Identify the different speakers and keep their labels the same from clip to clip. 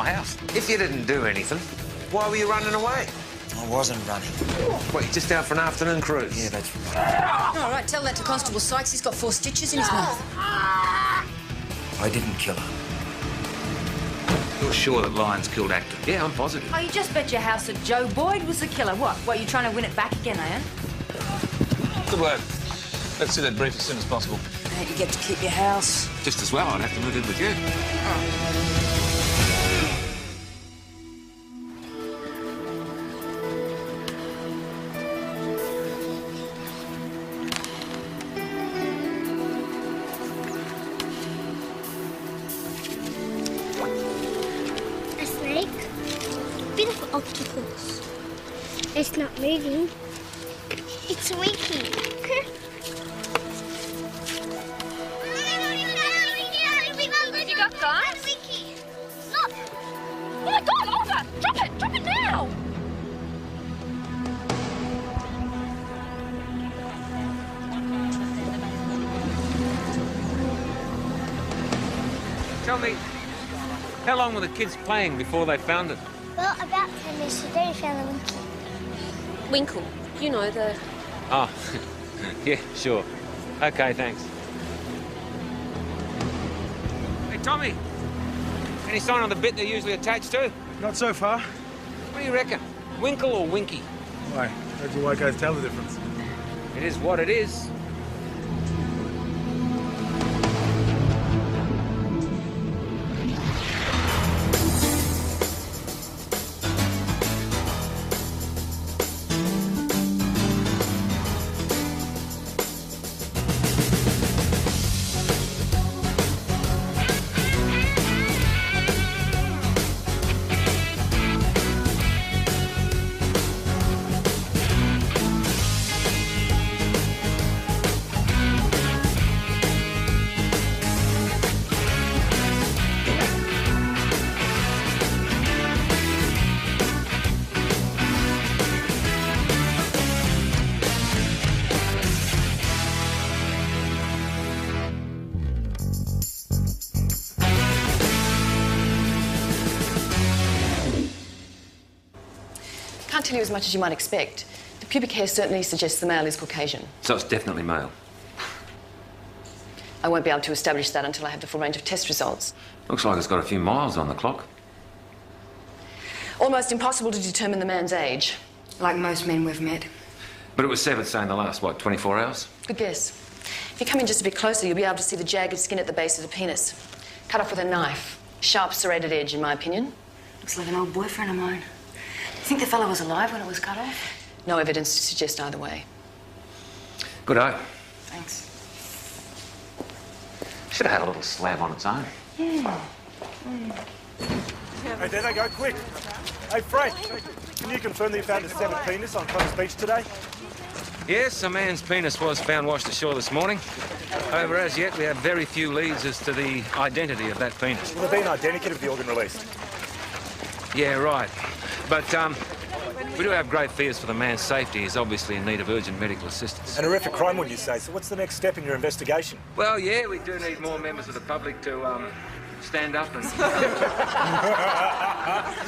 Speaker 1: house. If you didn't do anything, why were you running away?
Speaker 2: I wasn't running.
Speaker 1: What, you just out for an afternoon cruise?
Speaker 2: Yeah, that's right.
Speaker 3: All right, tell that to Constable Sykes. He's got 4 stitches in his mouth.
Speaker 2: I didn't kill her.
Speaker 1: You're sure that Lyons killed Acton? Yeah, I'm positive.
Speaker 4: Oh, you just bet your house that Joe Boyd was the killer. What, you trying to win it back again, eh?
Speaker 5: Good work. Let's see that brief as soon as possible.
Speaker 3: You get to keep your house.
Speaker 1: Just as well, I'd have to move in with you.
Speaker 6: A snake? Bit of octopus. It's not moving. It's winking.
Speaker 4: You got guys?
Speaker 6: Look!
Speaker 4: Oh my God, Oliver! Drop it now!
Speaker 1: Tell me, how long were the kids playing before they found it?
Speaker 6: Well, about 10 minutes ago, we found the winky.
Speaker 7: Winkle. You know, the...
Speaker 1: Oh, yeah, sure. OK, thanks. Hey, Tommy, any sign on the bit they're usually attached to?
Speaker 8: Not so far.
Speaker 1: What do you reckon? Winkle or Winky?
Speaker 8: Why? How'd you white guys tell the difference?
Speaker 1: It is what it is.
Speaker 9: Can't tell you as much as you might expect. The pubic hair certainly suggests the male is Caucasian.
Speaker 1: So it's definitely male.
Speaker 9: I won't be able to establish that until I have the full range of test results.
Speaker 1: Looks like it's got a few miles on the clock.
Speaker 9: Almost impossible to determine the man's age.
Speaker 3: Like most men we've met.
Speaker 1: But it was severed, say, in the last, what, 24 hours?
Speaker 9: Good guess. If you come in just a bit closer, you'll be able to see the jagged skin at the base of the penis. Cut off with a knife. Sharp, serrated edge, in my opinion.
Speaker 3: Looks like an old boyfriend of mine. Think the fellow was alive when it was cut off?
Speaker 9: No evidence to suggest either way.
Speaker 1: Good-o.
Speaker 3: Thanks.
Speaker 1: Should have had a little slab on its own.
Speaker 8: Hey, there they go, quick. Hey, Frank, can you confirm that you found a severed penis on Connor's Beach today?
Speaker 1: Yes, a man's penis was found washed ashore this morning. However, as yet, we have very few leads as to the identity of that penis.
Speaker 8: Will there be an identikit of the organ released?
Speaker 1: Yeah, right. But, we do have great fears for the man's safety. He's obviously in need of urgent medical assistance.
Speaker 8: An horrific crime, wouldn't you say? So what's the next step in your investigation?
Speaker 1: Well, yeah, we do need more members of the public to, stand up and...
Speaker 2: You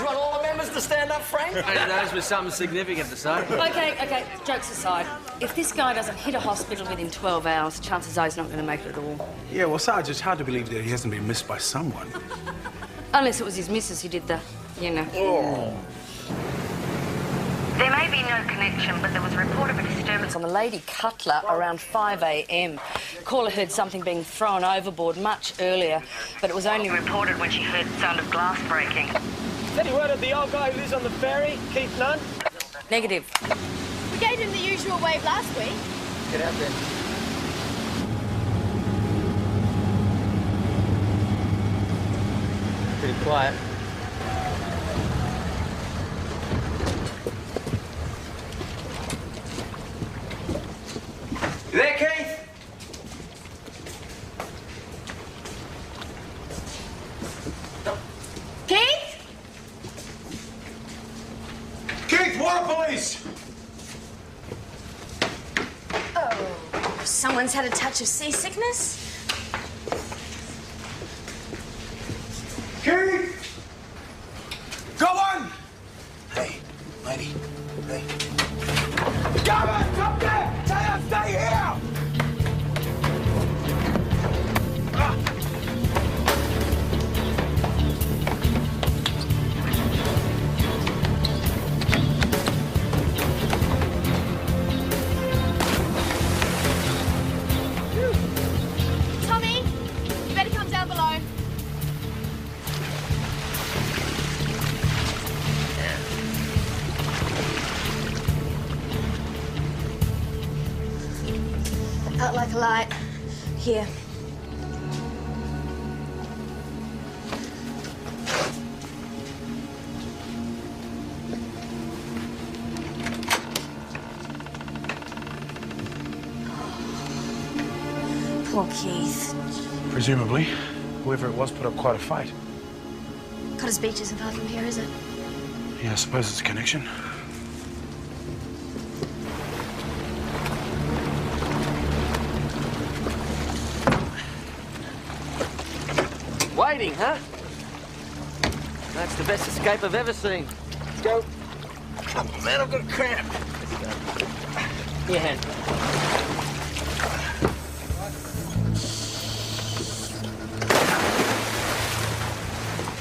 Speaker 2: want all the members to stand up, Frank?
Speaker 10: Those with something significant to say.
Speaker 4: Okay, jokes aside. If this guy doesn't hit a hospital within 12 hours, chances are he's not going to make it at all.
Speaker 8: Yeah, well, Sarge, it's hard to believe that he hasn't been missed by someone.
Speaker 4: Unless it was his missus who did the, you know.
Speaker 8: Oh.
Speaker 11: There may be no connection, but there was a report of a disturbance
Speaker 4: On the Lady Cutler around 5 a.m. Caller heard something being thrown overboard much earlier, but it was only
Speaker 11: reported when she heard the sound of glass breaking.
Speaker 10: Any word of the old guy who lives on the ferry, Keith Nunn?
Speaker 4: negative.
Speaker 6: We gave him the usual wave last week.
Speaker 10: Get out there. Pretty quiet.
Speaker 1: You there, Keith?
Speaker 4: Keith?
Speaker 8: Keith, water police!
Speaker 4: Oh, someone's had a touch of seasickness?
Speaker 8: Keith!
Speaker 3: like a light. Here. Poor Keith.
Speaker 8: Presumably, whoever it was put up quite a fight.
Speaker 3: Cotter's Beach isn't far from here, is it?
Speaker 8: Yeah, I suppose it's a connection.
Speaker 10: Waiting, huh? That's the best escape I've ever seen. Let's go.
Speaker 8: Oh, man, I've got a cramp.
Speaker 10: Your hand.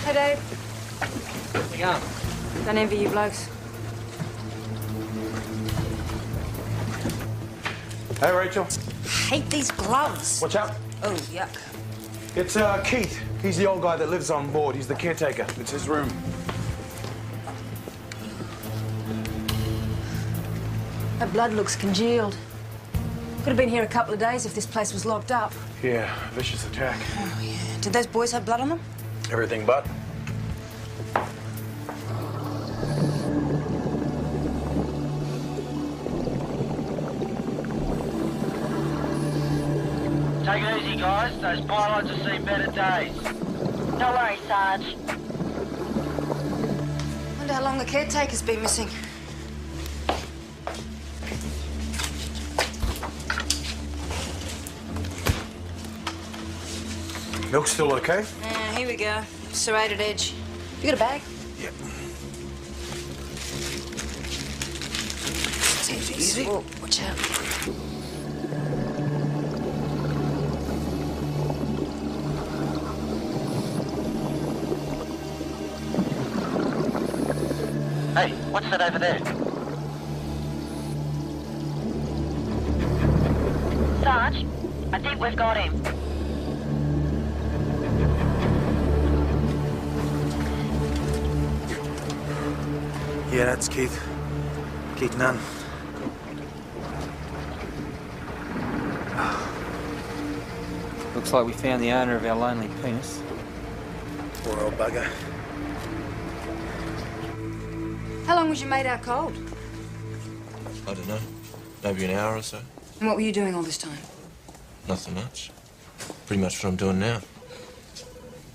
Speaker 3: Hey, Dave.
Speaker 10: How's it going?
Speaker 3: Don't envy you blokes.
Speaker 8: Hey, Rachel.
Speaker 3: Hate these gloves.
Speaker 8: Watch out.
Speaker 3: Oh, yuck.
Speaker 8: It's Keith. He's the old guy that lives on board. He's the caretaker. It's his room.
Speaker 3: That blood looks congealed. Could have been here a couple of days if this place was locked up.
Speaker 8: Yeah, vicious attack.
Speaker 3: Oh, yeah. Did those boys have blood on them?
Speaker 8: Everything but.
Speaker 10: Take it easy, guys. Those pilots have seen better days.
Speaker 11: Don't worry, Sarge.
Speaker 3: Wonder how long the caretaker's been missing.
Speaker 8: Milk's still okay?
Speaker 3: Here we go. Serrated edge. You got a bag?
Speaker 8: Yep.
Speaker 3: Easy, easy. Oh, watch out.
Speaker 10: Hey, what's that over there?
Speaker 11: Sarge, I think we've got him.
Speaker 2: Yeah, that's Keith. Keith Nunn.
Speaker 12: Looks like we found the owner of our lonely penis.
Speaker 2: Poor old bugger.
Speaker 3: How long was your mate out cold?
Speaker 2: I don't know. Maybe an hour or so.
Speaker 3: And what were you doing all this time?
Speaker 2: Nothing much. Pretty much what I'm doing now.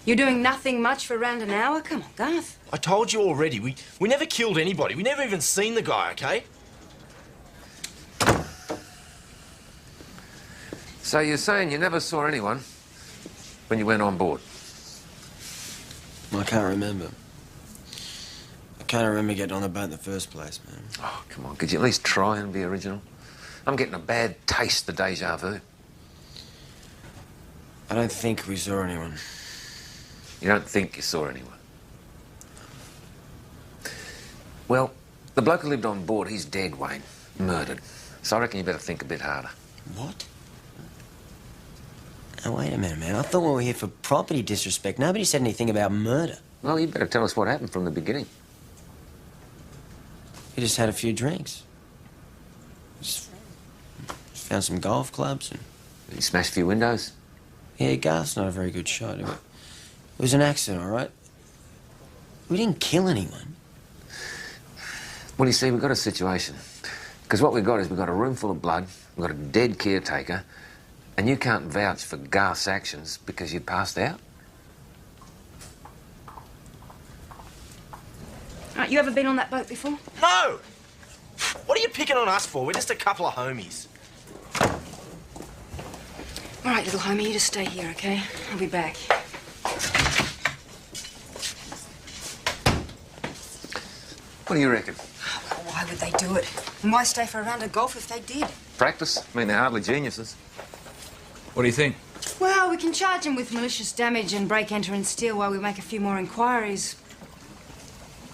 Speaker 3: You're doing nothing much for around an hour? Come on, Garth.
Speaker 13: I told you already, we never killed anybody. We never even seen the guy, okay?
Speaker 1: So you're saying you never saw anyone when you went on board?
Speaker 12: I can't remember. I can't remember getting on the boat in the first place, man.
Speaker 1: Oh, come on. Could you at least try and be original? I'm getting a bad taste of deja vu.
Speaker 12: I don't think we saw anyone.
Speaker 1: You don't think you saw anyone? Well, the bloke who lived on board, he's dead, Wayne. Murdered. So I reckon you better think a bit harder.
Speaker 12: What? Now, wait a minute, man. I thought we were here for property disrespect. Nobody said anything about murder.
Speaker 1: Well, you better tell us what happened from the beginning.
Speaker 12: We just had a few drinks. Just found some golf clubs and...
Speaker 1: You smashed a few windows?
Speaker 12: Yeah, Garth's not a very good shot. It was an accident, all right? We didn't kill anyone.
Speaker 1: Well, you see, we've got a situation. Because what we've got is we've got a room full of blood, we've got a dead caretaker, and you can't vouch for Garth's actions because you passed out.
Speaker 3: Right, you ever been on that boat before?
Speaker 13: No! What are you picking on us for? We're just a couple of homies.
Speaker 3: All right, little homie, you just stay here, okay? I'll be back.
Speaker 1: What do you reckon?
Speaker 3: Well, why would they do it? And why stay for a round of golf if they did?
Speaker 1: Practice? I mean, they're hardly geniuses.
Speaker 5: What do you think?
Speaker 3: Well, we can charge them with malicious damage and break, enter and steal while we make a few more inquiries.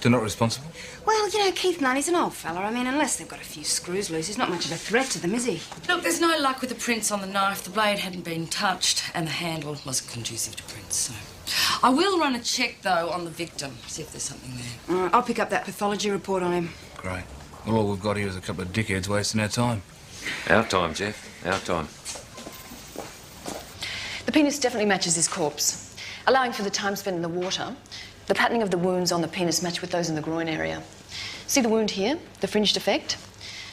Speaker 5: They're not responsible?
Speaker 3: Well, you know, Keith Nunn, he's an old fella. I mean, unless they've got a few screws loose, he's not much of a threat to them, is he?
Speaker 4: Look, there's no luck with the prints on the knife. The blade hadn't been touched and the handle wasn't conducive to prints, so... I will run a check, though, on the victim, see if there's something there.
Speaker 3: All right, I'll pick up that pathology report on him.
Speaker 5: Great. Well, all we've got here is a couple of dickheads wasting our time.
Speaker 1: Our time, Jeff. Our time.
Speaker 9: The penis definitely matches his corpse. Allowing for the time spent in the water, the patterning of the wounds on the penis match with those in the groin area. See the wound here, the fringed effect?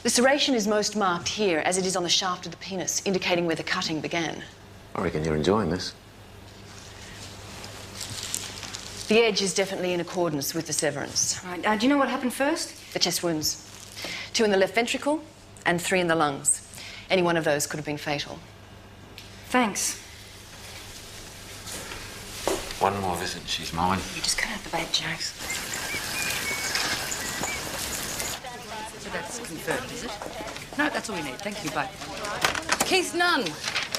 Speaker 9: The serration is most marked here, as it is on the shaft of the penis, indicating where the cutting began.
Speaker 1: I reckon you're enjoying this.
Speaker 9: The edge is definitely in accordance with the severance.
Speaker 3: Right, do you know what happened first?
Speaker 9: The chest wounds. 2 in the left ventricle and 3 in the lungs. Any one of those could have been fatal.
Speaker 3: Thanks.
Speaker 1: One more visit, she's mine.
Speaker 3: You just cut out the bad jokes.
Speaker 4: So that's confirmed, is it? No, that's all we need. Thank you, bye. Keith Nunn,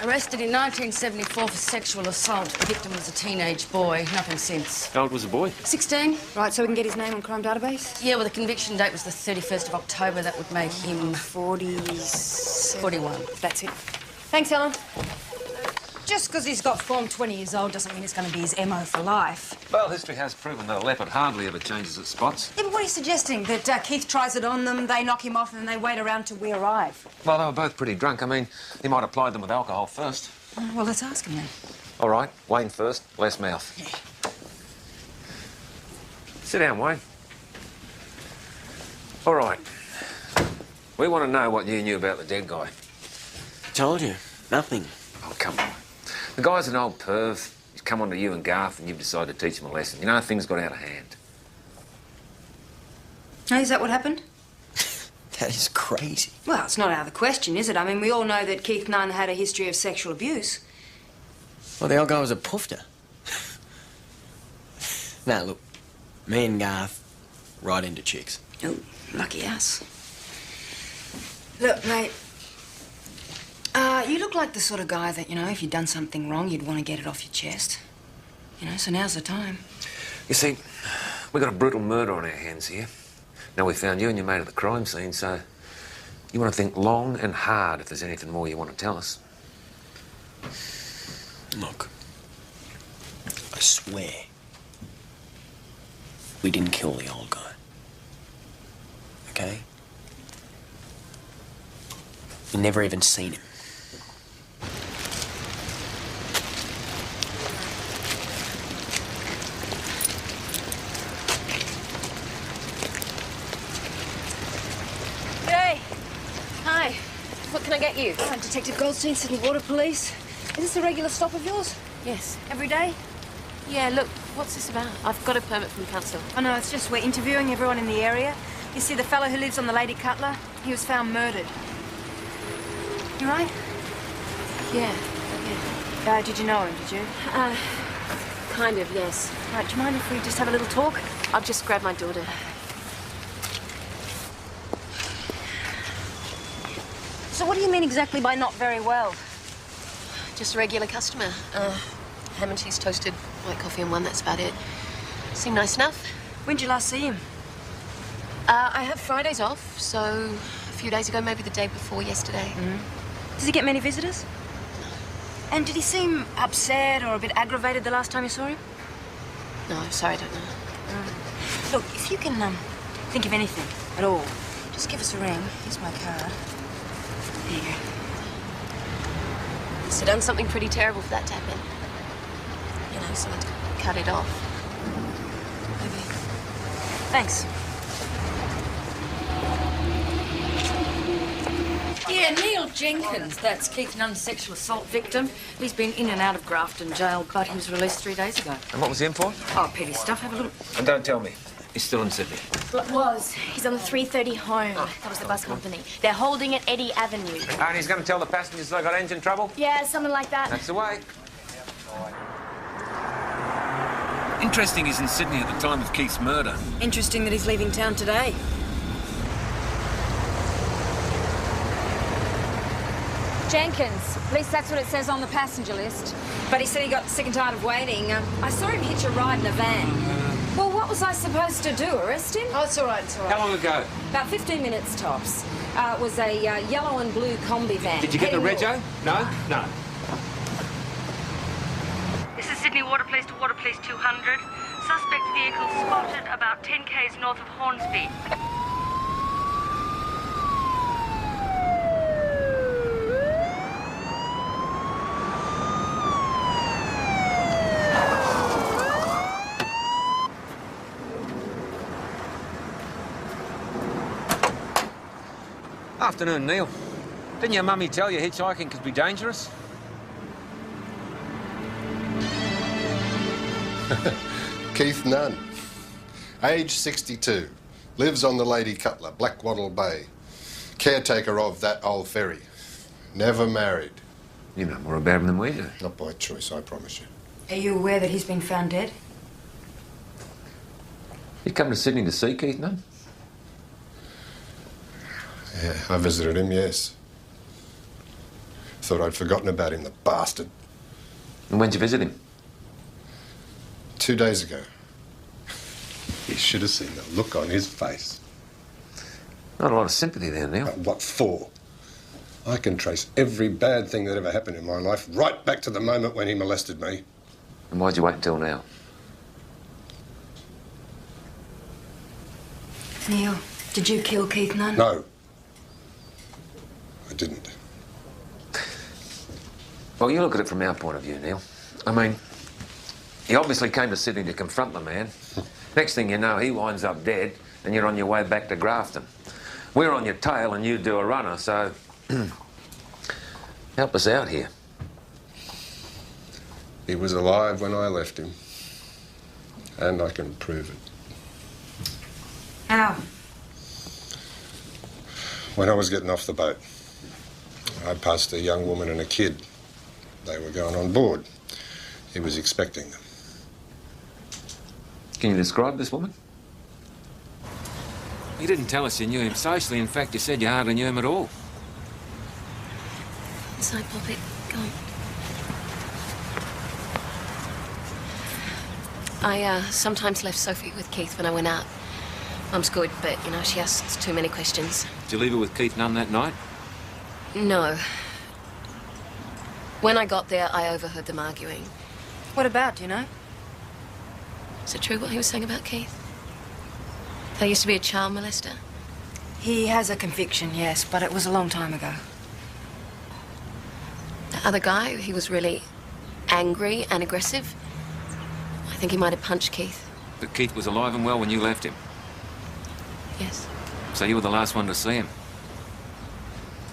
Speaker 4: arrested in 1974 for sexual assault. The victim was a teenage boy. Nothing since.
Speaker 1: How old was the boy?
Speaker 4: 16.
Speaker 3: Right, so we can get his name on crime database?
Speaker 4: Yeah, well, the conviction date was the 31st of October. That would make him...
Speaker 3: 41.
Speaker 4: That's it.
Speaker 3: Thanks, Ellen. Just because he's got form 20 years old doesn't mean it's going to be his MO for life.
Speaker 1: Well, history has proven that a leopard hardly ever changes its spots.
Speaker 3: Yeah, but what are you suggesting? That Keith tries it on them, they knock him off, and then they wait around till we arrive?
Speaker 1: Well, they were both pretty drunk. I mean, he might have plied them with alcohol first.
Speaker 3: Well, let's ask him then.
Speaker 1: All right, Wayne first, less mouth.
Speaker 3: Yeah.
Speaker 1: Sit down, Wayne. All right. We want to know what you knew about the dead guy.
Speaker 12: Told you. Nothing.
Speaker 1: Oh, come on. The guy's an old perv. He's come on to you and Garth, and you've decided to teach him a lesson. You know, things got out of hand.
Speaker 3: Oh, is that what happened?
Speaker 12: That is crazy.
Speaker 3: Well, it's not out of the question, is it? I mean, we all know that Keith Nunn had a history of sexual abuse.
Speaker 12: Well, the old guy was a poofter. Now, look, me and Garth, right into chicks.
Speaker 3: Oh, lucky us. Look, mate, you look like the sort of guy that, you know, if you'd done something wrong, you'd want to get it off your chest. You know, so now's the time.
Speaker 1: You see, we've got a brutal murder on our hands here. Now, we found you and your mate at the crime scene, so you want to think long and hard if there's anything more you want to tell us.
Speaker 12: Look, I swear, we didn't kill the old guy. Okay? We never even seen him.
Speaker 3: G'day.
Speaker 7: Hi. What can I get you?
Speaker 3: I'm Detective Goldstein, Sydney Water Police. Is this a regular stop of yours?
Speaker 7: Yes.
Speaker 3: Every day?
Speaker 7: Yeah, look, what's this about? I've got a permit from council.
Speaker 3: Oh, no, it's just we're interviewing everyone in the area. You see, the fellow who lives on the Lady Cutler, he was found murdered. You right?
Speaker 7: Yeah.
Speaker 3: Did you know him, did you?
Speaker 7: Kind of, yes.
Speaker 3: Right, do you mind if we just have a little talk?
Speaker 7: I'll just grab my daughter.
Speaker 3: So what do you mean exactly by not very well?
Speaker 7: Just a regular customer. Ham and cheese toasted, white coffee and one, that's about it. Seemed nice enough.
Speaker 3: When'd you last see him?
Speaker 7: I have Fridays off, so a few days ago, maybe the day before yesterday.
Speaker 3: Does he get many visitors? And did he seem upset or a bit aggravated the last time you saw him?
Speaker 7: No, sorry, I don't know.
Speaker 3: Look, if you can think of anything at all, just give us a ring. Here's my card. There you go.
Speaker 7: Must have done something pretty terrible for that to happen. You know, someone to cut it off.
Speaker 3: Maybe. Thanks.
Speaker 4: Yeah, Neil Jenkins. That's Keith Nunn's sexual assault victim. He's been in and out of Grafton jail, but he was released 3 days ago.
Speaker 1: And what was he in for?
Speaker 4: Oh, petty stuff. Have a look.
Speaker 1: And don't tell me. He's still in Sydney.
Speaker 6: Well, it was. He's on the 3:30 home. That was the bus company. They're holding at Eddie Avenue.
Speaker 1: And he's going to tell the passengers they got engine trouble?
Speaker 6: Yeah, something like that.
Speaker 1: That's the way. Interesting he's in Sydney at the time of Keith's murder.
Speaker 3: Interesting that he's leaving town today.
Speaker 14: Jenkins. At least that's what it says on the passenger list.
Speaker 3: But he said he got sick and tired of waiting. I saw him hitch a ride in a van.
Speaker 14: Well, what was I supposed to do? Arrest him?
Speaker 3: Oh, it's all right, it's all right.
Speaker 1: How long ago?
Speaker 14: About 15 minutes tops. It was a yellow and blue combi van.
Speaker 1: Did you get the
Speaker 14: heading
Speaker 1: rego? No? No.
Speaker 11: This is Sydney Water Police to Water Police 200. Suspect vehicle spotted about 10 k's north of Hornsby.
Speaker 1: Afternoon, Neil. Didn't your mummy tell you hitchhiking could be dangerous?
Speaker 15: Keith Nunn. Age 62. Lives on the Lady Cutler, Blackwattle Bay. Caretaker of that old ferry. Never married.
Speaker 1: You know more about him than we do.
Speaker 15: Not by choice, I promise you.
Speaker 3: Are you aware that he's been found dead?
Speaker 1: You come to Sydney to see Keith Nunn?
Speaker 15: Yeah, I visited him, yes. Thought I'd forgotten about him, the bastard.
Speaker 1: And when'd you visit him?
Speaker 15: 2 days ago. You should have seen the look on his face.
Speaker 1: Not a lot of sympathy there, Neil.
Speaker 15: What for? I can trace every bad thing that ever happened in my life right back to the moment when he molested me.
Speaker 1: And why'd you wait until now?
Speaker 3: Neil, did you kill Keith Nunn?
Speaker 15: No. I didn't.
Speaker 1: Well, you look at it from our point of view, Neil. I mean, he obviously came to Sydney to confront the man. Next thing you know, he winds up dead, and you're on your way back to Grafton. We're on your tail, and you do a runner, so help us out here.
Speaker 15: He was alive when I left him. And I can prove it.
Speaker 3: How?
Speaker 15: When I was getting off the boat, I passed a young woman and a kid. They were going on board. He was expecting them.
Speaker 1: Can you describe this woman? You didn't tell us you knew him socially. In fact, you said you hardly knew him at all.
Speaker 7: Inside, pop it. Go on. I sometimes left Sophie with Keith when I went out. Mum's good, but, you know, she asks too many questions.
Speaker 1: Did you leave her with Keith Nunn that night?
Speaker 7: No. When I got there, I overheard them arguing.
Speaker 3: What about, do you know?
Speaker 7: Is it true what he was saying about Keith? There used to be a child molester?
Speaker 3: He has a conviction, yes, but it was a long time ago.
Speaker 7: The other guy, he was really angry and aggressive. I think he might have punched Keith.
Speaker 1: But Keith was alive and well when you left him.
Speaker 7: Yes.
Speaker 1: So you were the last one to see him.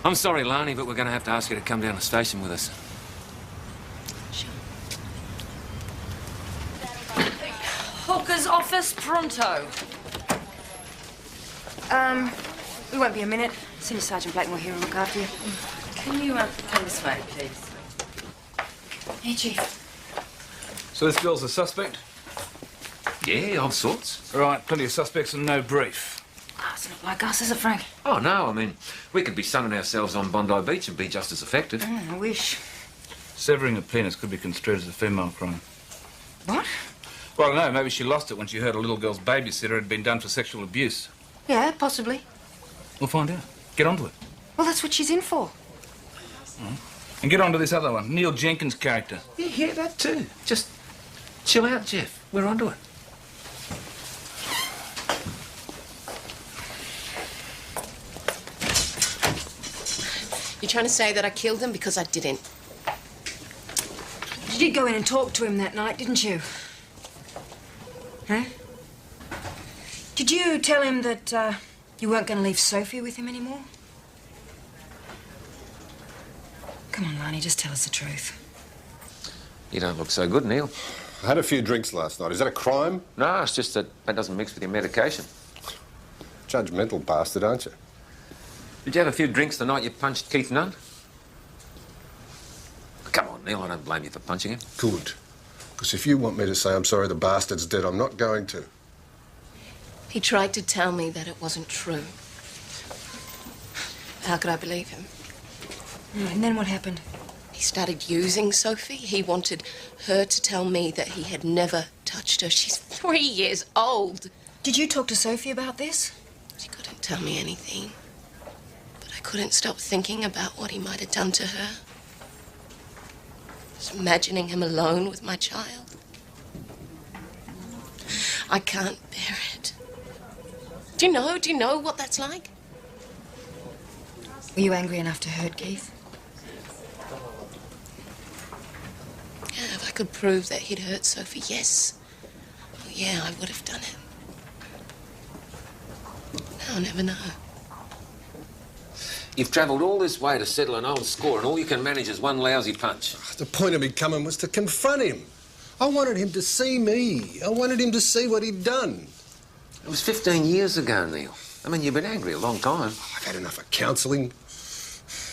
Speaker 1: I'm sorry, Lani, but we're going to have to ask you to come down to the station with us.
Speaker 7: Sure.
Speaker 4: Hawker's office, pronto.
Speaker 3: We won't be a minute. Senior Sergeant Blackmore here will look after you.
Speaker 4: Can you come this way, please?
Speaker 3: Hey, Chief.
Speaker 5: So this girl's a suspect?
Speaker 1: Yeah, of sorts.
Speaker 5: Right, plenty of suspects and no brief.
Speaker 3: Oh, it's not like us, is it, Frank?
Speaker 1: Oh, no, I mean, we could be sunning ourselves on Bondi Beach and be just as affected.
Speaker 3: I wish.
Speaker 5: Severing a penis could be construed as a female crime.
Speaker 3: What?
Speaker 5: Well, I don't know, maybe she lost it when she heard a little girl's babysitter had been done for sexual abuse.
Speaker 3: Yeah, possibly.
Speaker 5: We'll find out. Get onto it.
Speaker 3: Well, that's what she's in for.
Speaker 5: And get onto this other one, Neil Jenkins' character.
Speaker 1: Yeah, that too. Just chill out, Jeff. We're onto it.
Speaker 7: You're trying to say that I killed him because I didn't?
Speaker 3: You did go in and talk to him that night, didn't you? Huh? Did you tell him that you weren't going to leave Sophie with him anymore? Come on, Lani, just tell us the truth.
Speaker 1: You don't look so good, Neil.
Speaker 15: I had a few drinks last night. Is that a crime?
Speaker 1: No, it's just that doesn't mix with your medication.
Speaker 15: Judgmental bastard, aren't you?
Speaker 1: Did you have a few drinks the night you punched Keith Nunn? Come on, Neil, I don't blame you for punching him.
Speaker 15: Good. Because if you want me to say I'm sorry the bastard's dead, I'm not going to.
Speaker 7: He tried to tell me that it wasn't true. How could I believe him?
Speaker 3: And then what happened?
Speaker 7: He started using Sophie. He wanted her to tell me that he had never touched her. She's 3 years old.
Speaker 3: Did you talk to Sophie about this?
Speaker 7: She couldn't tell me anything. But I couldn't stop thinking about what he might have done to her. Just imagining him alone with my child. I can't bear it. Do you know what that's like?
Speaker 3: Were you angry enough to hurt Keith?
Speaker 7: Yeah, if I could prove that he'd hurt Sophie, yes. Oh, yeah, I would have done it. I'll never know.
Speaker 1: You've travelled all this way to settle an old score, and all you can manage is one lousy punch.
Speaker 15: The point of me coming was to confront him. I wanted him to see me. I wanted him to see what he'd done.
Speaker 1: It was 15 years ago, Neil. I mean, you've been angry a long time.
Speaker 15: I've had enough of counselling.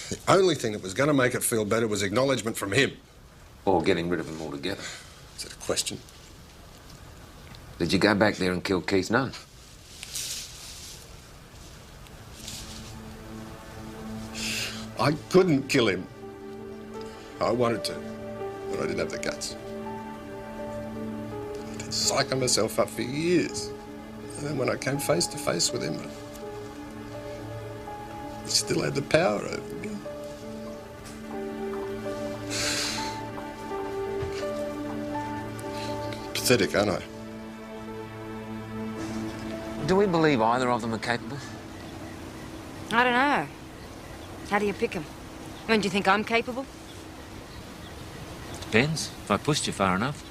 Speaker 15: The only thing that was going to make it feel better was acknowledgement from him.
Speaker 1: Or getting rid of him altogether.
Speaker 15: Is that a question?
Speaker 1: Did you go back there and kill Keith Nunn?
Speaker 15: I couldn't kill him. I wanted to, but I didn't have the guts. I've been psyching myself up for years. And then when I came face to face with him, he still had the power over me. Pathetic, aren't I?
Speaker 1: Do we believe either of them are capable?
Speaker 3: I don't know. How do you pick them? I mean, do you think I'm capable?
Speaker 1: Depends, if I pushed you far enough.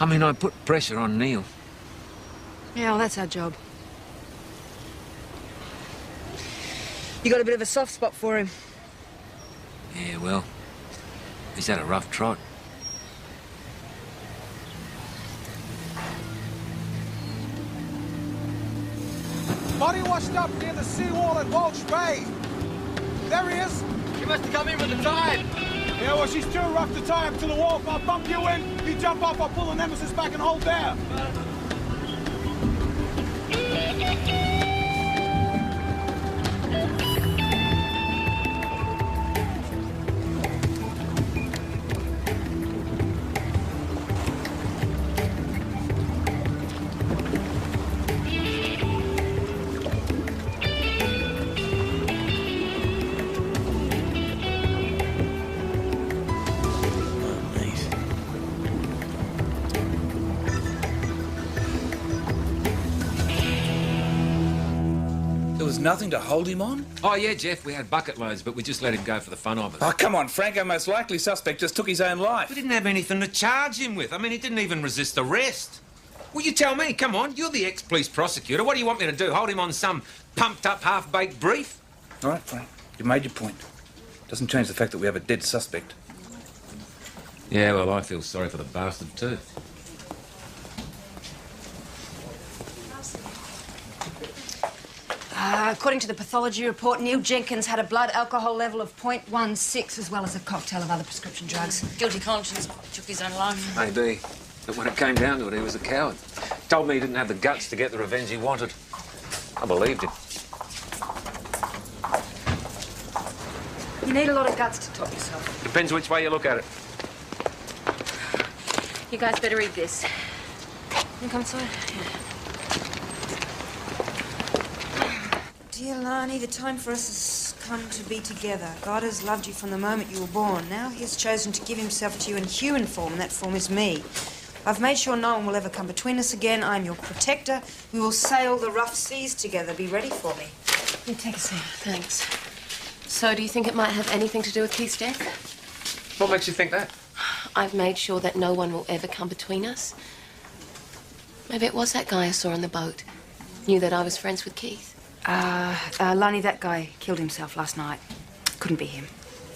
Speaker 1: I mean, I put pressure on Neil.
Speaker 3: Yeah, well, that's our job. You got a bit of a soft spot for him.
Speaker 1: Yeah, well, he's had a rough trot.
Speaker 16: Body washed up near the seawall at Walsh Bay. There he is.
Speaker 10: He must have come in with the tide.
Speaker 16: Yeah, well, she's too rough to tie up to the wharf. I'll bump you in. You jump off, I'll pull the nemesis back and hold there.
Speaker 5: Nothing to hold him on?
Speaker 1: Oh, yeah, Jeff, we had bucket loads, but we just let him go for the fun of it.
Speaker 5: Oh, come on, Frank. Our most likely suspect just took his own life.
Speaker 1: We didn't have anything to charge him with. I mean, he didn't even resist arrest. Well, you tell me, come on, you're the ex-police prosecutor. What do you want me to do, hold him on some pumped-up, half-baked brief?
Speaker 5: All right, Frank, you've made your point. Doesn't change the fact that we have a dead suspect.
Speaker 1: Yeah, well, I feel sorry for the bastard, too.
Speaker 3: According to the pathology report, Neil Jenkins had a blood alcohol level of 0.16, as well as a cocktail of other prescription drugs.
Speaker 4: Guilty conscience took his own life.
Speaker 1: Maybe. But when it came down to it, he was a coward. Told me he didn't have the guts to get the revenge he wanted. I believed him.
Speaker 3: You need a lot of guts to top yourself.
Speaker 1: Depends which way you look at it.
Speaker 6: You guys better read this.
Speaker 3: You come inside? Dear Lani, the time for us has come to be together. God has loved you from the moment you were born. Now he has chosen to give himself to you in human form, and that form is me. I've made sure no one will ever come between us again. I'm your protector. We will sail the rough seas together. Be ready for me.
Speaker 7: You take a seat. Thanks. So, do you think it might have anything to do with Keith's death?
Speaker 1: What makes you think that?
Speaker 7: I've made sure that no one will ever come between us. Maybe it was that guy I saw on the boat. Knew that I was friends with Keith.
Speaker 3: Lani, that guy killed himself last night. Couldn't be him.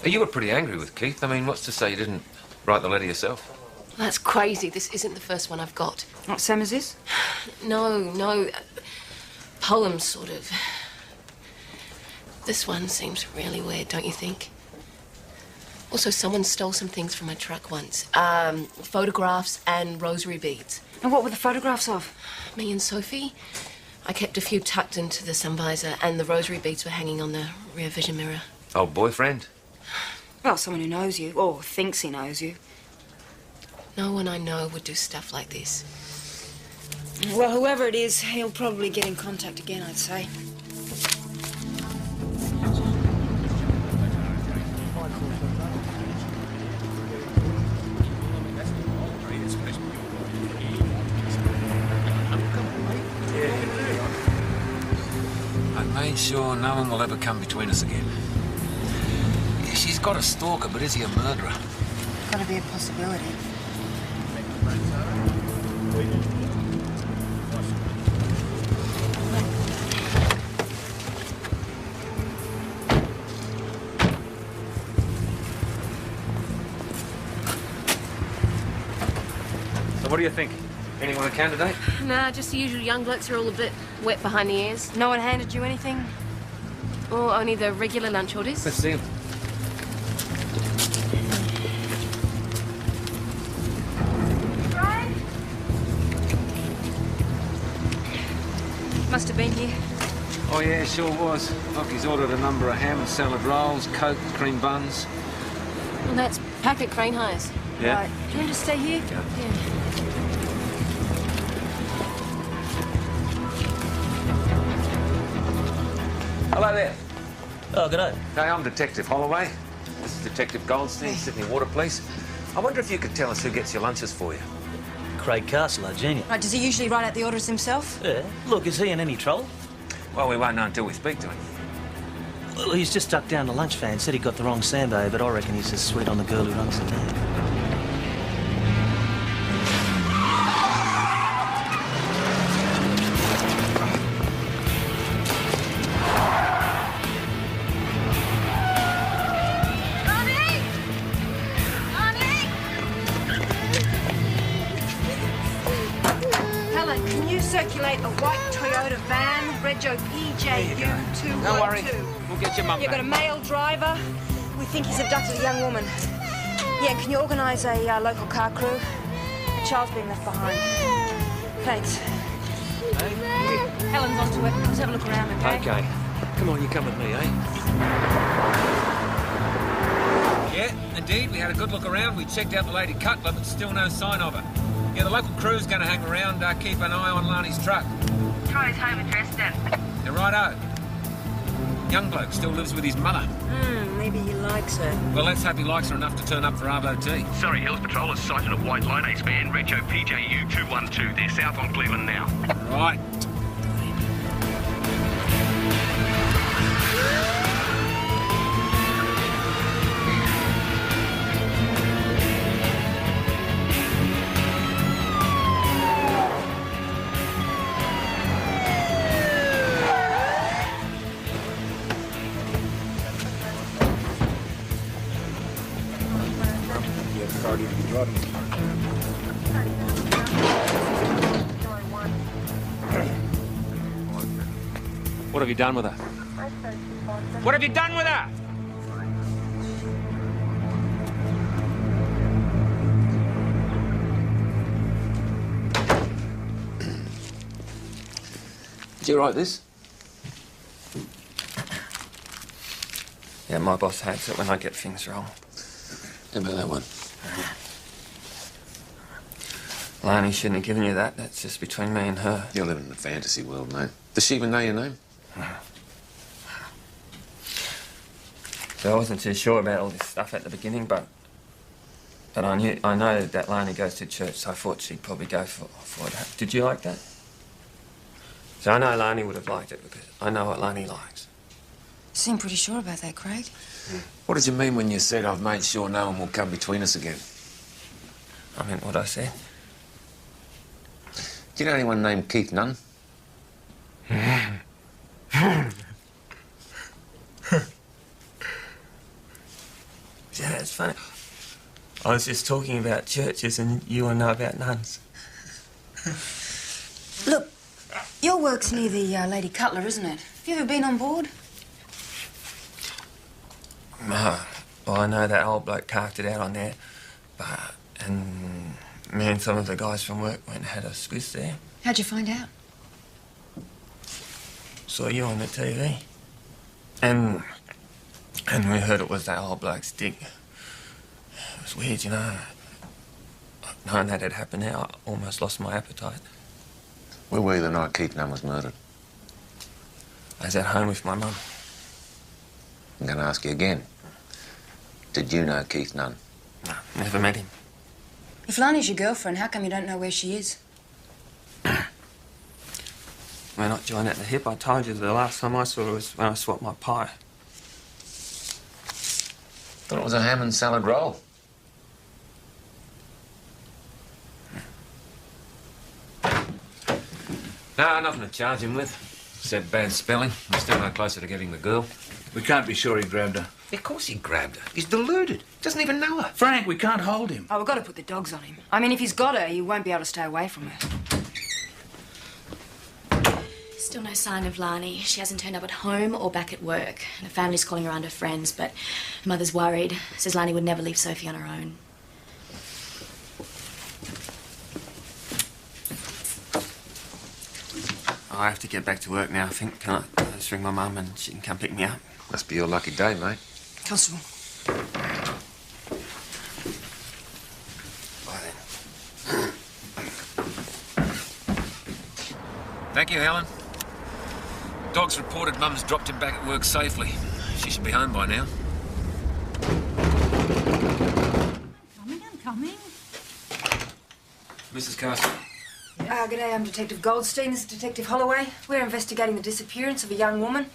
Speaker 1: You were pretty angry with Keith. I mean, what's to say you didn't write the letter yourself?
Speaker 7: That's crazy. This isn't the first one I've got.
Speaker 3: What, same as this?
Speaker 7: No. Poems, sort of. This one seems really weird, don't you think? Also, someone stole some things from my truck once. Photographs and rosary beads.
Speaker 3: And what were the photographs of?
Speaker 7: Me and Sophie. I kept a few tucked into the sun visor, and the rosary beads were hanging on the rear vision mirror.
Speaker 1: Old boyfriend?
Speaker 3: Well, someone who knows you, or thinks he knows you.
Speaker 7: No one I know would do stuff like this.
Speaker 3: Well, whoever it is, he'll probably get in contact again, I'd say.
Speaker 1: Made sure no one will ever come between us again. Yeah, she's got a stalker, but is he a murderer?
Speaker 3: Gotta be a possibility.
Speaker 1: do you think? Anyone a candidate?
Speaker 7: Nah, just the usual young blokes who are all a bit wet behind the ears.
Speaker 3: No one handed you anything?
Speaker 7: Or only the regular lunch orders.
Speaker 1: Let's see 'em.
Speaker 3: Must have been here.
Speaker 1: Oh, yeah, sure was. Lockie's ordered a number of ham and salad rolls, Coke, cream buns.
Speaker 7: Well, that's packet crane hires.
Speaker 1: Yeah?
Speaker 3: Right. Do you want to stay here?
Speaker 1: Yeah. Hello there.
Speaker 10: Oh, g'day.
Speaker 1: Hey, I'm Detective Holloway. This is Detective Goldstein, Sydney Water Police. I wonder if you could tell us who gets your lunches for you.
Speaker 10: Craig Castle, our genius.
Speaker 3: Right, does he usually write out the orders himself?
Speaker 10: Yeah. Look, is he in any trouble?
Speaker 1: Well, we won't know until we speak to him.
Speaker 10: Well, he's just stuck down the lunch van. Said he got the wrong Sambo, but I reckon he's as sweet on the girl who runs the van.
Speaker 3: Helen, can you circulate a white Toyota van, Rego PJU212?
Speaker 1: Don't worry. We'll get your mum
Speaker 3: You've got a
Speaker 1: back.
Speaker 3: male driver. We think he's abducted a young woman. Yeah, can you organise a local car crew? A child's being left behind. Thanks. Helen's onto it. Let's have a look around, okay?
Speaker 1: Okay. Come on, you come with me, eh? Yeah, indeed. We had a good look around. We checked out the Lady Cutler, but still no sign of her. Yeah, the local crew's going to hang around, keep an eye on Lani's truck.
Speaker 11: Try his home address then.
Speaker 1: Yeah, righto. Young bloke still lives with his mother.
Speaker 3: Maybe he likes her.
Speaker 1: Well, let's hope he likes her enough to turn up for Arvo Tea.
Speaker 17: Surrey Hills Patrol has sighted a white Line-Ace van, Rego PJU212. They're south on Cleveland now.
Speaker 1: Right. What have you done with her? What have you done with her? Did you write this?
Speaker 12: Yeah, my boss hates it when I get things wrong.
Speaker 1: How about that one?
Speaker 12: Lani shouldn't have given you that. That's just between me and her.
Speaker 1: You're living in a fantasy world, mate. Does she even know your name?
Speaker 12: So I wasn't too sure about all this stuff at the beginning, but I know that Lani goes to church, so I thought she'd probably go for it. Did you like that? So I know Lani would have liked it because I know what Lani likes.
Speaker 3: You seem pretty sure about that, Craig.
Speaker 1: What did you mean when you said I've made sure no one will come between us again?
Speaker 12: I meant what I said.
Speaker 1: Do you know anyone named Keith Nunn?
Speaker 12: Yeah, it's funny. I was just talking about churches and you want to know about nuns.
Speaker 3: Look, your work's near the Lady Cutler, isn't it? Have you ever been on board?
Speaker 12: No. Well, I know that old bloke carked it out on there, and me and some of the guys from work went and had a squiz there.
Speaker 3: How'd you find out?
Speaker 12: Saw you on the TV. And we heard it was that old bloke's dig. It was weird, you know. Knowing that had happened now, I almost lost my appetite.
Speaker 1: Where were you the night Keith Nunn was murdered?
Speaker 12: I was at home with my mum.
Speaker 1: I'm going to ask you again. Did you know Keith Nunn?
Speaker 12: No, never met him.
Speaker 3: If Lani's your girlfriend, how come you don't know where she is?
Speaker 12: We're not joined at the hip. I told you the last time I saw her was when I swapped my pie.
Speaker 1: Thought it was a ham and salad roll. No, nothing to charge him with. Except bad spelling. I'm still no closer to getting the girl.
Speaker 5: We can't be sure he grabbed her.
Speaker 1: Of course he grabbed her. He's deluded. Doesn't even know her.
Speaker 5: Frank, we can't hold him.
Speaker 3: Oh, we've got to put the dogs on him. I mean, if he's got her, he won't be able to stay away from her.
Speaker 6: Still no sign of Lani. She hasn't turned up at home or back at work. And her family's calling around her friends, but her mother's worried. Says Lani would never leave Sophie on her own.
Speaker 12: I have to get back to work now, I think. Can I just ring my mum and she can come pick me up?
Speaker 1: Must be your lucky day, mate.
Speaker 3: Constable.
Speaker 1: Thank you, Helen. Dogs reported Mum's dropped him back at work safely. She should be home by now.
Speaker 14: Coming, I'm coming.
Speaker 1: Mrs. Castle.
Speaker 3: G'day, I'm Detective Goldstein. This is Detective Holloway. We're investigating the disappearance of a young woman.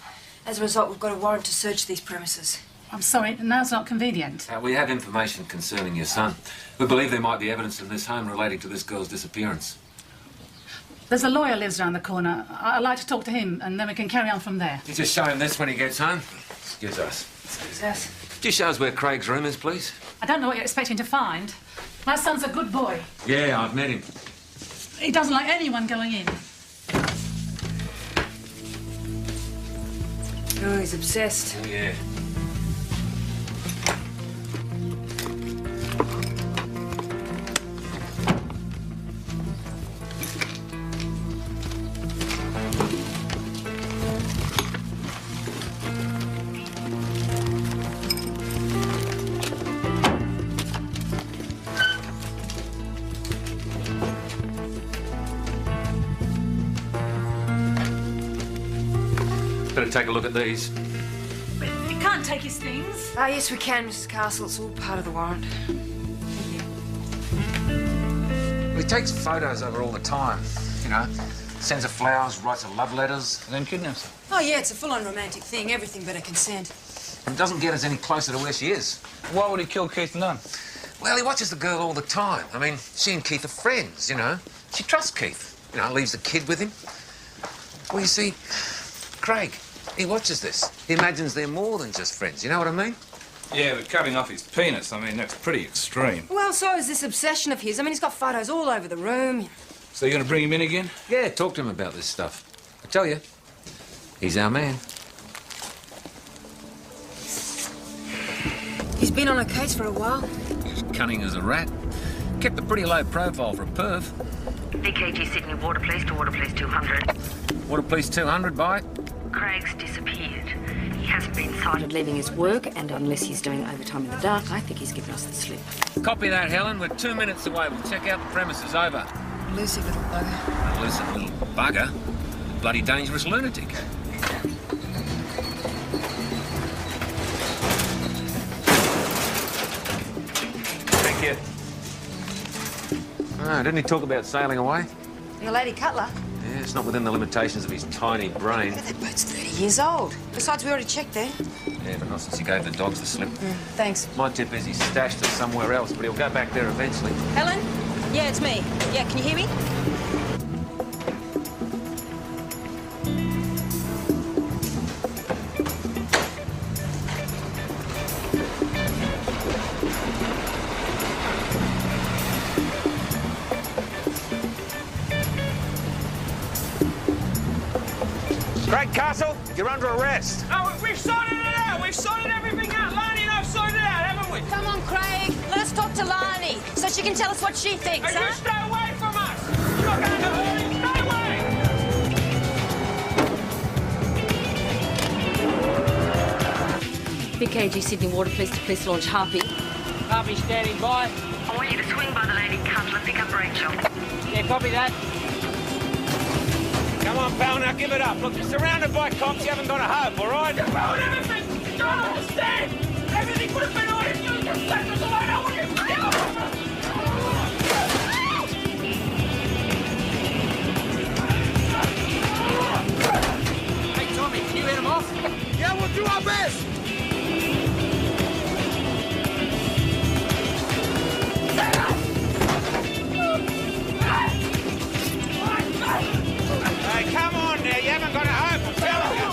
Speaker 3: As a result, we've got a warrant to search these premises.
Speaker 14: I'm sorry, now's not convenient.
Speaker 1: We have information concerning your son. We believe there might be evidence in this home relating to this girl's disappearance.
Speaker 14: There's a lawyer lives around the corner. I'd like to talk to him, and then we can carry on from there.
Speaker 1: You just show him this when he gets home. Excuse us.
Speaker 3: Excuse us.
Speaker 1: Could you show us where Craig's room is, please?
Speaker 14: I don't know what you're expecting to find. My son's a good boy.
Speaker 1: Yeah, I've met him.
Speaker 14: He doesn't like anyone going in.
Speaker 3: Oh, he's obsessed.
Speaker 1: Oh, yeah. Better take a look at these.
Speaker 14: You can't take his things.
Speaker 3: Ah, yes, we can, Mrs. Castle. It's all part of the warrant.
Speaker 1: Well, he takes photos of her all the time, you know. Sends her flowers, writes her love letters, and then kidnaps her.
Speaker 3: Oh, yeah, it's a full-on romantic thing. Everything but a consent.
Speaker 1: And doesn't get us any closer to where she is.
Speaker 5: Why would he kill Keith Nunn?
Speaker 1: Well, he watches the girl all the time. I mean, she and Keith are friends, you know. She trusts Keith. You know, leaves the kid with him. Well, you see, Craig, he watches this. He imagines they're more than just friends, you know what I mean?
Speaker 5: Yeah, but cutting off his penis, I mean, that's pretty extreme.
Speaker 3: Well, so is this obsession of his. I mean, he's got photos all over the room.
Speaker 5: So you're going to bring him in again?
Speaker 1: Yeah, talk to him about this stuff. I tell you, he's our man.
Speaker 3: He's been on a case for a while.
Speaker 1: He's cunning as a rat. Kept a pretty low profile for a perv.
Speaker 11: VKG Sydney Water Police to Water Police 200.
Speaker 1: Water Police 200 by?
Speaker 11: Craig's disappeared. He hasn't been sighted leaving his work, and unless he's doing overtime in the dark, I think he's given us the slip.
Speaker 1: Copy that, Helen. We're 2 minutes away. We'll check out the premises. Over.
Speaker 3: Elusive little bugger.
Speaker 1: Elusive little bugger? Bloody dangerous lunatic.
Speaker 5: Thank you.
Speaker 1: Oh, didn't he talk about sailing away?
Speaker 3: The Lady Cutler.
Speaker 1: Yeah, it's not within the limitations of his tiny brain.
Speaker 3: Yeah, that boat's 30 years old. Besides, we already checked there.
Speaker 1: Yeah, but not since he gave the dogs the slip.
Speaker 3: Thanks.
Speaker 1: My tip is he's stashed it somewhere else, but he'll go back there eventually.
Speaker 3: Helen? Yeah, it's me. Yeah, can you hear me?
Speaker 1: Craig Castle, you're under arrest.
Speaker 16: Oh, we've sorted it out. We've sorted everything out. Lani and I've sorted it out, haven't we?
Speaker 6: Come on, Craig. Let us talk to Lani so she can tell us what she thinks,
Speaker 16: Hey, you stay away from us. You're not going to hurt him. Stay away.
Speaker 4: VKG Sydney Water Police to Police Launch Harpy.
Speaker 16: Harpy standing by.
Speaker 11: I want you to swing by the Lady Cutler, pick up Rachel.
Speaker 16: Yeah, copy that. Come on, pal, now give it up. Look, you're surrounded by cops, you haven't got a hope, all right? You ruined everything! You don't understand! Everything would have been all right if you just left us alone. I want you to get Hey, Tommy, can you head him off? Yeah, we'll do our best! Hey, come on now, you haven't got a hope, I'm telling you.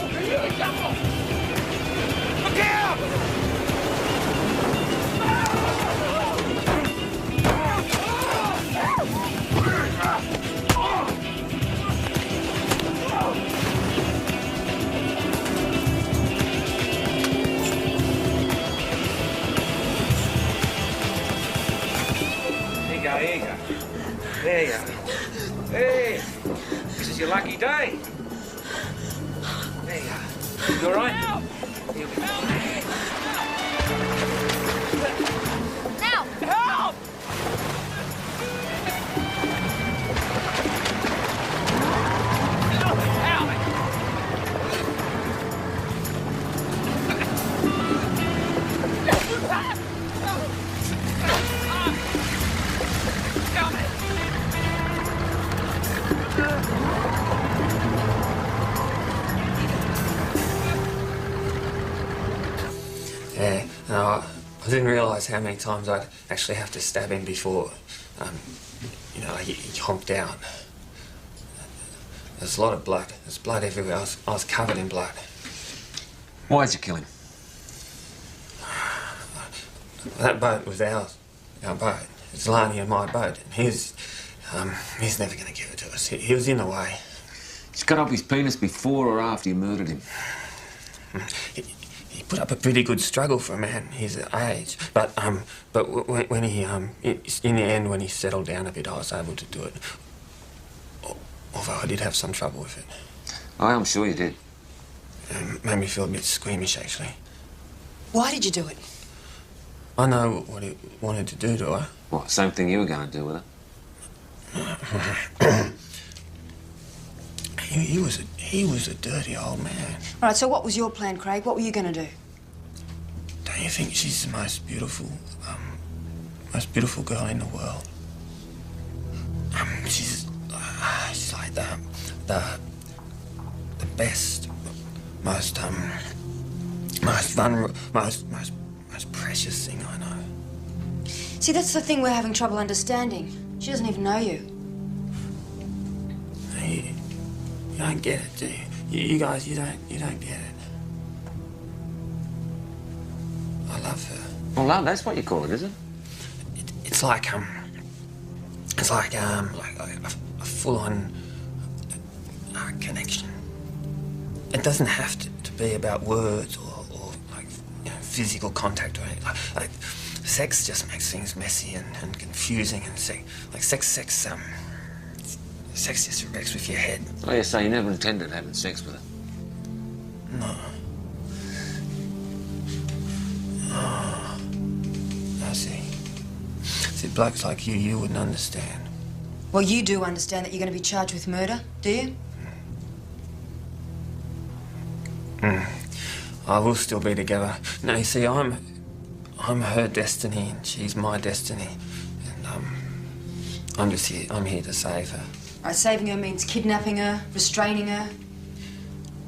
Speaker 1: lucky day. There you are. You all right?
Speaker 11: Help!
Speaker 1: You'll be
Speaker 11: Help
Speaker 1: fine.
Speaker 11: me! Now! Help!
Speaker 12: Yeah, no, I didn't realise how many times I'd actually have to stab him before, you know, he honked out. There's a lot of blood. There's blood everywhere. I was covered in blood.
Speaker 1: Why'd you kill him?
Speaker 12: That boat was ours. Our boat. It's Lani and my boat. And he's never going to give it to us. He was in the way.
Speaker 1: Did you cut off his penis before or after you murdered him?
Speaker 12: He put up a pretty good struggle for a man his age. But when he, in the end, when he settled down a bit, I was able to do it. Although I did have some trouble with it.
Speaker 1: Oh, I'm sure you did.
Speaker 12: It made me feel a bit squeamish, actually.
Speaker 9: Why did you do it?
Speaker 12: I know what he wanted to do to her.
Speaker 1: What, same thing you were going to do with
Speaker 12: her? he was a dirty old man.
Speaker 9: All right, so what was your plan, Craig? What were you going to do?
Speaker 12: Don't you think she's the most beautiful girl in the world? She's like the best, most vulnerable, most precious thing I know.
Speaker 9: See, that's the thing we're having trouble understanding. She doesn't even know you.
Speaker 12: You don't get it, do you? You guys, you don't get it. I love her.
Speaker 1: Well, love, that's what you call it, is it?
Speaker 12: It's like a full-on connection. It doesn't have to be about words or like, you know, physical contact or anything. Like sex just makes things messy and confusing, and sex just wrecks with your head.
Speaker 1: Oh, you say you never intended having sex with her?
Speaker 12: No. Oh, I see. See, blokes like you wouldn't understand.
Speaker 9: Well, you do understand that you're going to be charged with murder, do you?
Speaker 12: I will still be together. No, you see, I'm her destiny and she's my destiny. And I'm here to save her.
Speaker 9: All right, saving her means kidnapping her, restraining her.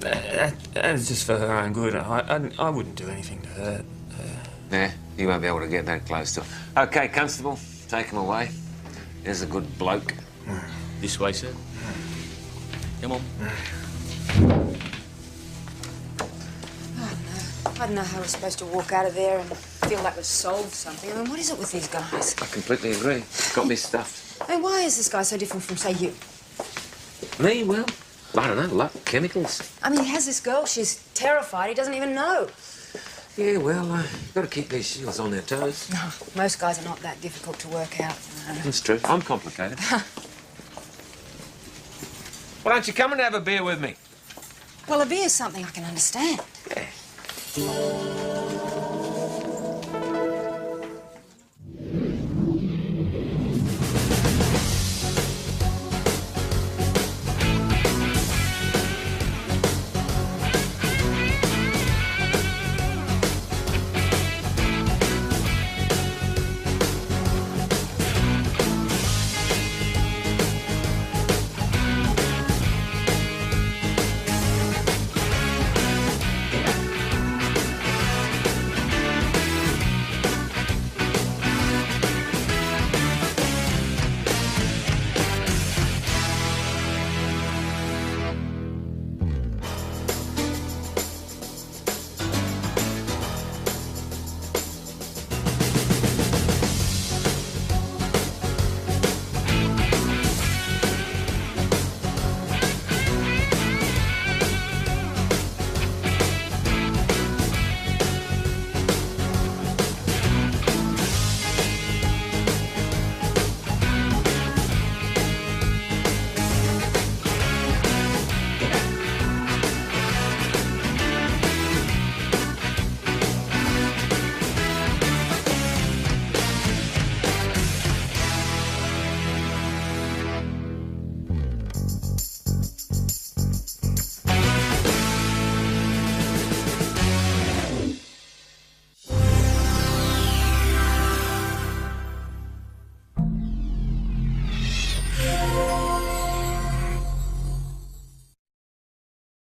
Speaker 12: That is just for her own good. I wouldn't do anything to hurt her.
Speaker 1: Yeah, you won't be able to get that close to her. OK, Constable, take him away. There's a good bloke.
Speaker 18: This way, sir. Come on.
Speaker 3: I don't know how we're supposed to walk out of there and feel like we've solved something. I mean, what is it with these guys?
Speaker 1: I completely agree. Got me stuffed.
Speaker 3: I mean, why is this guy so different from, say, you?
Speaker 1: Me? Well, I don't know. Luck, chemicals.
Speaker 3: I mean, he has this girl. She's terrified. He doesn't even know.
Speaker 1: Yeah, well, got to keep these shields on their toes.
Speaker 3: No, most guys are not that difficult to work out.
Speaker 1: That's true. I'm complicated. Why don't you come and have a beer with me?
Speaker 3: Well, a beer's something I can understand.
Speaker 1: Yeah.